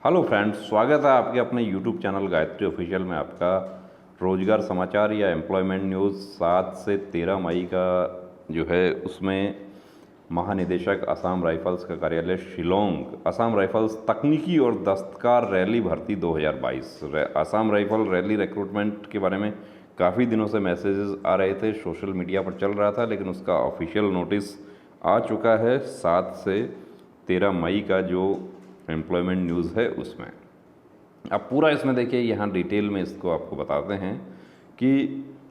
Hello friends, स्वागत है आपके अपने यूट्यूब चैनल गायत्री ऑफिशियल में। आपका रोजगार समाचार या एम्प्लॉयमेंट न्यूज़ 7 से 13 मई का जो है उसमें महानिदेशक असम राइफल्स का कार्यालय शिलोंग, असम राइफल्स तकनीकी और दस्तकार रैली भर्ती 2022 असम राइफल रैली रिक्रूटमेंट के बारे में काफ़ी दिनों से मैसेजेस आ रहे थे, सोशल मीडिया पर चल रहा था, लेकिन उसका ऑफिशियल नोटिस आ चुका है 7 से 13 मई का जो एम्प्लॉयमेंट न्यूज़ है उसमें। अब पूरा इसमें देखिए, यहाँ डिटेल में इसको आपको बताते हैं कि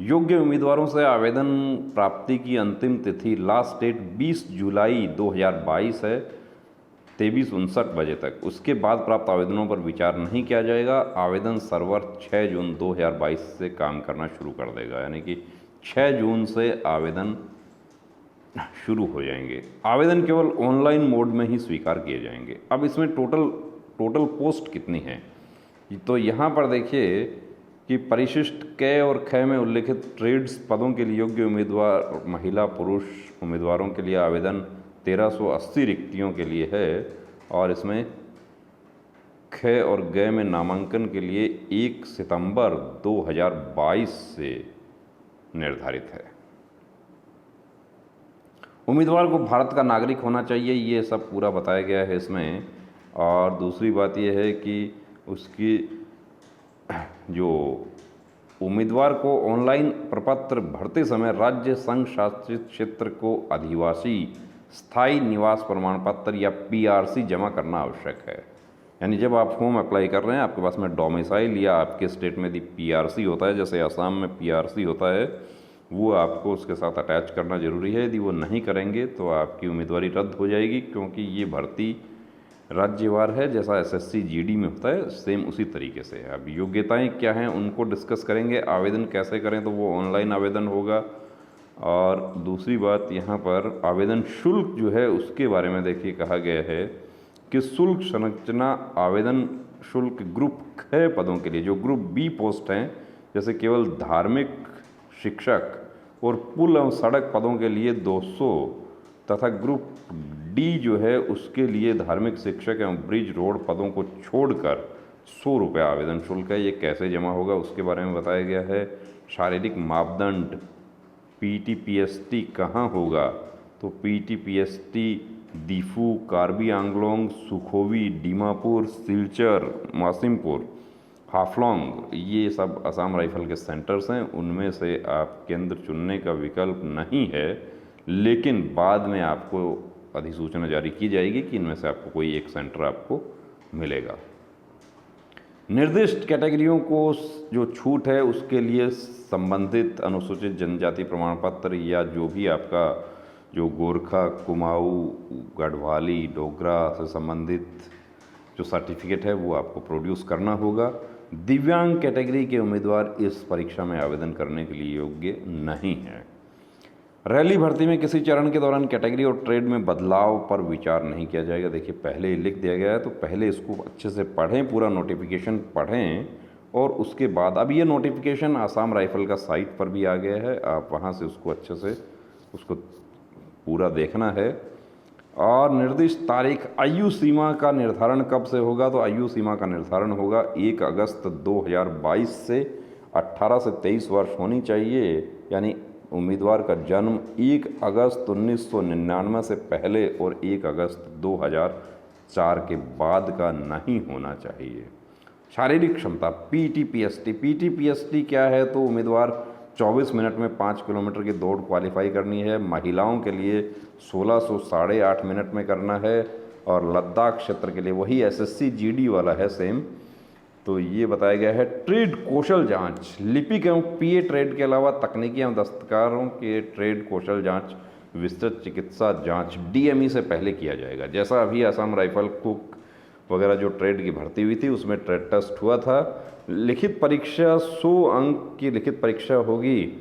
योग्य उम्मीदवारों से आवेदन प्राप्ति की अंतिम तिथि लास्ट डेट 20 जुलाई 2022 है, 23:59 बजे तक। उसके बाद प्राप्त आवेदनों पर विचार नहीं किया जाएगा। आवेदन सर्वर 6 जून 2022 से काम करना शुरू कर देगा, यानी कि 6 जून से आवेदन शुरू हो जाएंगे। आवेदन केवल ऑनलाइन मोड में ही स्वीकार किए जाएंगे। अब इसमें टोटल पोस्ट कितनी है, तो यहाँ पर देखिए कि परिशिष्ट क और ख में उल्लिखित ट्रेड्स पदों के लिए योग्य उम्मीदवार महिला पुरुष उम्मीदवारों के लिए आवेदन 1380 रिक्तियों के लिए है, और इसमें ख और ग में नामांकन के लिए 1 सितंबर 2022 से निर्धारित है। उम्मीदवार को भारत का नागरिक होना चाहिए, ये सब पूरा बताया गया है इसमें। और दूसरी बात यह है कि उसकी जो उम्मीदवार को ऑनलाइन प्रपत्र भरते समय राज्य संघ शासित क्षेत्र को अधिवासी स्थायी निवास प्रमाण पत्र या पीआरसी जमा करना आवश्यक है। यानी जब आप फॉर्म अप्लाई कर रहे हैं, आपके पास में डोमिसाइल या आपके स्टेट में यदि पीआरसी होता है, जैसे असम में पीआरसी होता है, वो आपको उसके साथ अटैच करना ज़रूरी है। यदि वो नहीं करेंगे तो आपकी उम्मीदवारी रद्द हो जाएगी, क्योंकि ये भर्ती राज्यवार है, जैसा एसएससी जीडी में होता है सेम उसी तरीके से। अब योग्यताएं क्या हैं उनको डिस्कस करेंगे। आवेदन कैसे करें, तो वो ऑनलाइन आवेदन होगा। और दूसरी बात, यहाँ पर आवेदन शुल्क जो है उसके बारे में देखिए कहा गया है कि शुल्क संरचना आवेदन शुल्क ग्रुप ख पदों के लिए, जो ग्रुप बी पोस्ट हैं, जैसे केवल धार्मिक शिक्षक और पुल एवं सड़क पदों के लिए 200 तथा ग्रुप डी जो है उसके लिए धार्मिक शिक्षक एवं ब्रिज रोड पदों को छोड़कर 100 रुपये आवेदन शुल्क है। ये कैसे जमा होगा उसके बारे में बताया गया है। शारीरिक मापदंड पीटीपीएसटी कहाँ होगा, तो पीटीपीएसटी दीफू, कार्बी आंगलोंग, सुखोवी, दीमापुर, सिलचर, मासिमपुर, हाफलॉन्ग, ये सब असम राइफल के सेंटर्स हैं। उनमें से आप केंद्र चुनने का विकल्प नहीं है, लेकिन बाद में आपको अधिसूचना जारी की जाएगी कि इनमें से आपको कोई एक सेंटर आपको मिलेगा। निर्दिष्ट कैटेगरियों को जो छूट है उसके लिए संबंधित अनुसूचित जनजाति प्रमाण पत्र या जो भी आपका जो गोरखा, कुमाऊं, गढ़वाली, डोगरा से संबंधित जो सर्टिफिकेट है वो आपको प्रोड्यूस करना होगा। दिव्यांग कैटेगरी के उम्मीदवार इस परीक्षा में आवेदन करने के लिए योग्य नहीं है। रैली भर्ती में किसी चरण के दौरान कैटेगरी और ट्रेड में बदलाव पर विचार नहीं किया जाएगा। देखिए पहले ही लिख दिया गया है, तो पहले इसको अच्छे से पढ़ें, पूरा नोटिफिकेशन पढ़ें, और उसके बाद अब ये नोटिफिकेशन असम राइफल का साइट पर भी आ गया है, आप वहाँ से उसको अच्छे से उसको पूरा देखना है। और निर्दिष्ट तारीख आयु सीमा का निर्धारण कब से होगा, तो आयु सीमा का निर्धारण होगा 1 अगस्त 2022 से 18 से 23 वर्ष होनी चाहिए। यानी उम्मीदवार का जन्म 1 अगस्त 1999 से पहले और 1 अगस्त 2004 के बाद का नहीं होना चाहिए। शारीरिक क्षमता पीटीपीएसटी क्या है, तो उम्मीदवार 24 मिनट में 5 किलोमीटर की दौड़ क्वालिफाई करनी है। महिलाओं के लिए 1600 8.5 मिनट में करना है, और लद्दाख क्षेत्र के लिए वही एसएससी जीडी वाला है सेम। तो ये बताया गया है। ट्रेड कौशल जांच, लिपिक एवं पीए ट्रेड के अलावा तकनीकी एवं दस्तकारों के ट्रेड कौशल जांच, विस्तृत चिकित्सा जांच डीएमई से पहले किया जाएगा। जैसा अभी असम राइफल कुक वगैरह जो ट्रेड की भर्ती हुई थी उसमें ट्रेड टेस्ट हुआ था। लिखित परीक्षा 100 अंक की लिखित परीक्षा होगी,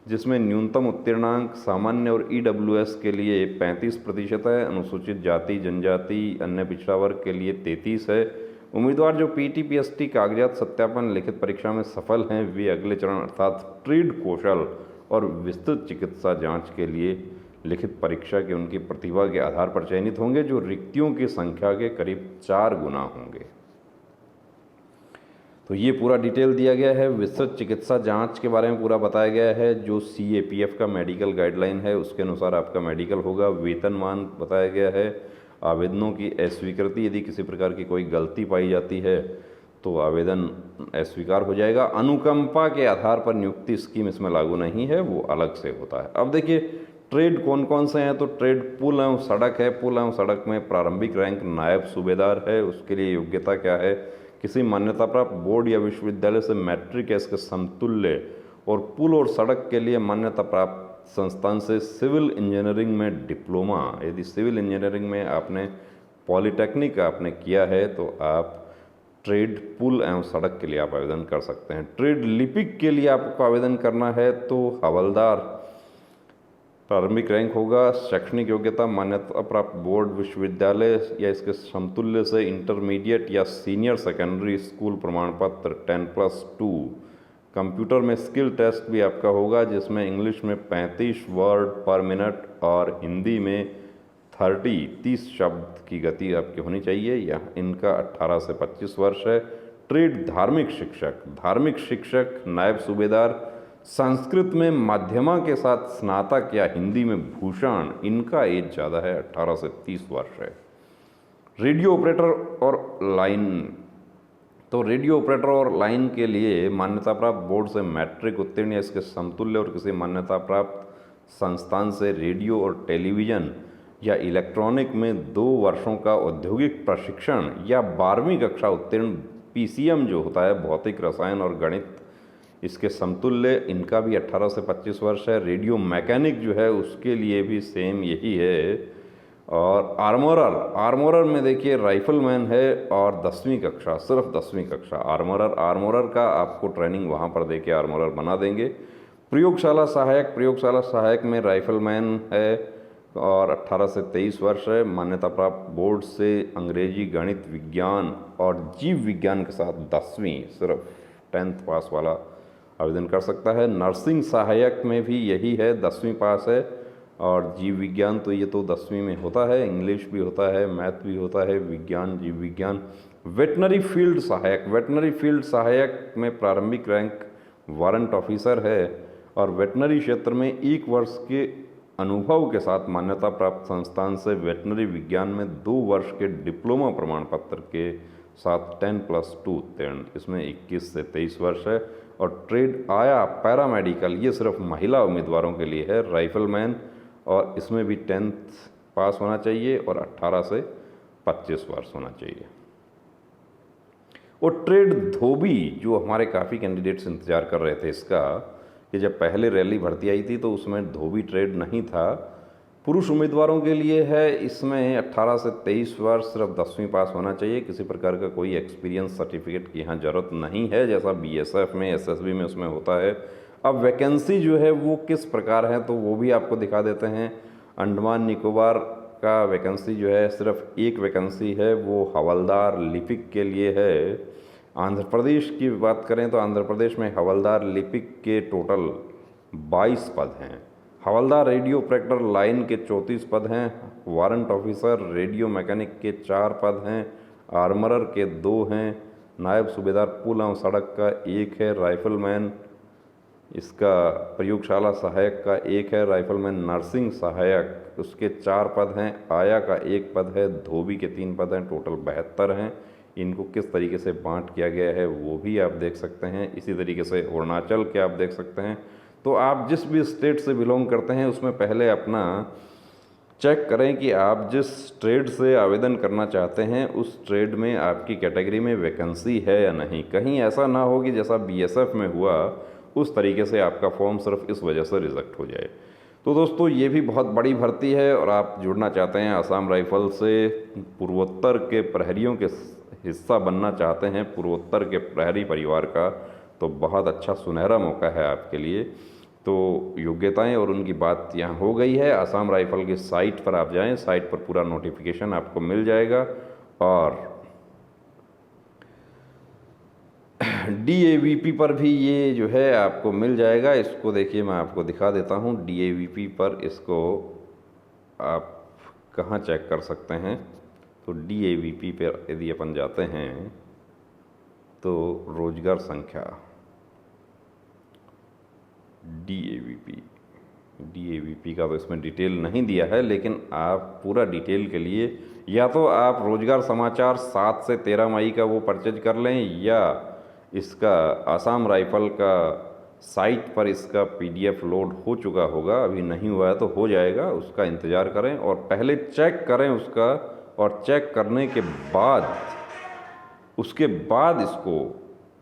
जिसमें न्यूनतम उत्तीर्णांक सामान्य और ईडब्ल्यूएस के लिए 35% है, अनुसूचित जाति जनजाति अन्य पिछड़ा वर्ग के लिए 33 है। उम्मीदवार जो पीटीपीएसटी कागजात सत्यापन लिखित परीक्षा में सफल हैं, वे अगले चरण अर्थात ट्रेड कौशल और विस्तृत चिकित्सा जांच के लिए लिखित परीक्षा के उनकी प्रतिभा के आधार पर चयनित होंगे, जो रिक्तियों की संख्या के करीब 4 गुना होंगे। तो ये पूरा डिटेल दिया गया है। विस्तृत चिकित्सा जांच के बारे में पूरा बताया गया है। जो CAPF का मेडिकल गाइडलाइन है उसके अनुसार आपका मेडिकल होगा। वेतनमान बताया गया है। आवेदनों की अस्वीकृति, यदि किसी प्रकार की कोई गलती पाई जाती है तो आवेदन अस्वीकार हो जाएगा। अनुकंपा के आधार पर नियुक्ति स्कीम इसमें लागू नहीं है, वो अलग से होता है। अब देखिए ट्रेड कौन कौन से हैं, तो ट्रेड पुल एवं सड़क है। पुल एवं सड़क में प्रारंभिक रैंक नायब सूबेदार है। उसके लिए योग्यता क्या है, किसी मान्यता प्राप्त बोर्ड या विश्वविद्यालय से मैट्रिक या इसके समतुल्य, और पुल और सड़क के लिए मान्यता प्राप्त संस्थान से सिविल इंजीनियरिंग में डिप्लोमा। यदि सिविल इंजीनियरिंग में आपने पॉलिटेक्निक आपने किया है तो आप ट्रेड पुल एवं सड़क के लिए आप आवेदन कर सकते हैं। ट्रेड लिपिक के लिए आपको आवेदन करना है तो हवलदार प्रारंभिक रैंक होगा। शैक्षणिक योग्यता मान्यता प्राप्त बोर्ड, विश्वविद्यालय या इसके समतुल्य से इंटरमीडिएट या सीनियर सेकेंडरी स्कूल प्रमाण पत्र 10+2। कंप्यूटर में स्किल टेस्ट भी आपका होगा, जिसमें इंग्लिश में 35 वर्ड पर मिनट और हिंदी में 30 शब्द की गति आपकी होनी चाहिए। या इनका 18 से 25 वर्ष है। ट्रेड धार्मिक शिक्षक नायब सूबेदार, संस्कृत में माध्यमा के साथ स्नातक या हिंदी में भूषण, इनका एज ज़्यादा है, 18 से 30 वर्ष है। रेडियो ऑपरेटर और लाइन, तो रेडियो ऑपरेटर और लाइन के लिए मान्यता प्राप्त बोर्ड से मैट्रिक उत्तीर्ण या इसके समतुल्य और किसी मान्यता प्राप्त संस्थान से रेडियो और टेलीविज़न या इलेक्ट्रॉनिक में 2 वर्षों का औद्योगिक प्रशिक्षण या 12वीं कक्षा उत्तीर्ण। PCM जो होता है भौतिक रसायन और गणित, इसके समतुल्य, इनका भी 18 से 25 वर्ष है। रेडियो मैकेनिक जो है उसके लिए भी सेम यही है। और आर्मोरर में देखिए राइफलमैन है और 10वीं कक्षा, सिर्फ 10वीं कक्षा। आर्मोरर का आपको ट्रेनिंग वहाँ पर देके आर्मोरर बना देंगे। प्रयोगशाला सहायक में राइफलमैन है और 18 से 23 वर्ष है। मान्यता प्राप्त बोर्ड से अंग्रेजी, गणित, विज्ञान और जीव विज्ञान के साथ 10वीं, सिर्फ 10th पास वाला आवेदन कर सकता है। नर्सिंग सहायक में भी यही है, 10वीं पास है। और जीव विज्ञान तो ये तो 10वीं में होता है। इंग्लिश भी होता है, मैथ भी होता है, विज्ञान, जीव विज्ञान। वेटनरी फील्ड सहायक में प्रारंभिक रैंक वारंट ऑफिसर है और वेटनरी क्षेत्र में 1 वर्ष के अनुभव के साथ मान्यता प्राप्त संस्थान से वेटनरी विज्ञान में 2 वर्ष के डिप्लोमा प्रमाण पत्र के साथ 10+2 उत्तीर्ण। इसमें 21 से 23 वर्ष है। और ट्रेड आया पैरामेडिकल, ये सिर्फ महिला उम्मीदवारों के लिए है। राइफलमैन, और इसमें भी 10th पास होना चाहिए और 18 से 25 वर्ष होना चाहिए। और ट्रेड धोबी, जो हमारे काफ़ी कैंडिडेट्स इंतज़ार कर रहे थे इसका, कि जब पहले रैली भर्ती आई थी तो उसमें धोबी ट्रेड नहीं था। पुरुष उम्मीदवारों के लिए है। इसमें 18 से 23 वर्ष, सिर्फ 10वीं पास होना चाहिए। किसी प्रकार का कोई एक्सपीरियंस सर्टिफिकेट की यहाँ ज़रूरत नहीं है, जैसा BSF में, SSB में उसमें होता है। अब वैकेंसी जो है वो किस प्रकार है तो वो भी आपको दिखा देते हैं। अंडमान निकोबार का वैकेंसी जो है सिर्फ 1 वैकेंसी है, वो हवलदार लिपिक के लिए है। आंध्र प्रदेश की बात करें तो आंध्र प्रदेश में हवलदार लिपिक के टोटल 22 पद हैं। हवलदार रेडियो ऑपरेटर लाइन के 34 पद हैं। वारंट ऑफिसर रेडियो मैकेनिक के 4 पद हैं। आर्मरर के 2 हैं। नायब सूबेदार पुल एवं सड़क का 1 है। राइफलमैन, इसका प्रयोगशाला सहायक का 1 है। राइफलमैन नर्सिंग सहायक, उसके 4 पद हैं। आया का 1 पद है। धोबी के 3 पद हैं। टोटल 72 हैं। इनको किस तरीके से बांट किया गया है वो भी आप देख सकते हैं। इसी तरीके से अरुणाचल के आप देख सकते हैं। तो आप जिस भी स्टेट से बिलोंग करते हैं उसमें पहले अपना चेक करें कि आप जिस ट्रेड से आवेदन करना चाहते हैं उस ट्रेड में आपकी कैटेगरी में वैकेंसी है या नहीं। कहीं ऐसा ना हो कि जैसा BSF में हुआ उस तरीके से आपका फॉर्म सिर्फ इस वजह से रिजेक्ट हो जाए। तो दोस्तों ये भी बहुत बड़ी भर्ती है और आप जुड़ना चाहते हैं आसाम राइफल से, पूर्वोत्तर के प्रहरियों के हिस्सा बनना चाहते हैं, पूर्वोत्तर के प्रहरी परिवार का, तो बहुत अच्छा सुनहरा मौका है आपके लिए। तो योग्यताएं और उनकी बात यहाँ हो गई है। आसाम राइफल की साइट पर आप जाएं, साइट पर पूरा नोटिफिकेशन आपको मिल जाएगा। और DAVP पर भी ये जो है आपको मिल जाएगा। इसको देखिए मैं आपको दिखा देता हूँ। DAVP पर इसको आप कहाँ चेक कर सकते हैं, तो DAVP पर यदि अपन जाते हैं तो रोजगार संख्या DAVP का तो इसमें डिटेल नहीं दिया है, लेकिन आप पूरा डिटेल के लिए या तो आप रोजगार समाचार 7 से 13 मई का वो परचेज कर लें, या इसका आसाम राइफल का साइट पर इसका PDF लोड हो चुका होगा, अभी नहीं हुआ है तो हो जाएगा, उसका इंतज़ार करें और पहले चेक करें उसका, और चेक करने के बाद उसके बाद इसको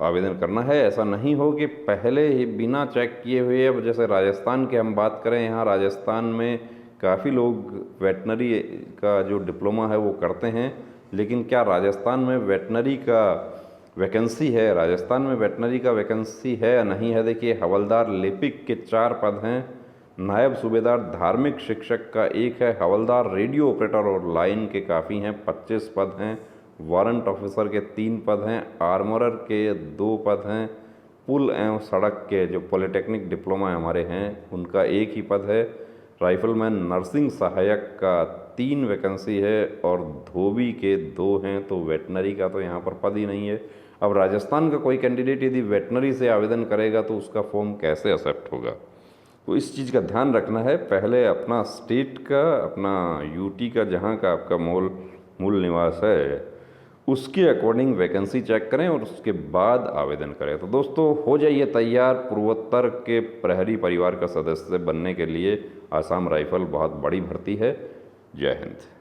आवेदन करना है। ऐसा नहीं हो कि पहले ही बिना चेक किए हुए, अब जैसे राजस्थान की हम बात करें, यहाँ राजस्थान में काफ़ी लोग वेटनरी का जो डिप्लोमा है वो करते हैं, लेकिन क्या राजस्थान में वेटनरी का वैकेंसी है? राजस्थान में वेटनरी का वैकेंसी है या नहीं है? देखिए, हवलदार लिपिक के 4 पद हैं, नायब सूबेदार धार्मिक शिक्षक का 1 है, हवलदार रेडियो ऑपरेटर और लाइन के काफ़ी हैं 25 पद हैं, वारंट ऑफिसर के 3 पद हैं, आर्मरर के 2 पद हैं, पुल एवं सड़क के जो पॉलिटेक्निक डिप्लोमा हमारे हैं उनका 1 ही पद है, राइफलमैन नर्सिंग सहायक का 3 वैकेंसी है और धोबी के 2 हैं। तो वेटनरी का तो यहाँ पर पद ही नहीं है। अब राजस्थान का कोई कैंडिडेट यदि वेटनरी से आवेदन करेगा तो उसका फॉर्म कैसे एक्सेप्ट होगा? तो इस चीज़ का ध्यान रखना है। पहले अपना स्टेट का, अपना UT का, जहाँ का आपका मूल निवास है, उसके अकॉर्डिंग वैकेंसी चेक करें और उसके बाद आवेदन करें। तो दोस्तों, हो जाइए तैयार पूर्वोत्तर के प्रहरी परिवार का सदस्य बनने के लिए। आसाम राइफल बहुत बड़ी भर्ती है। जय हिंद।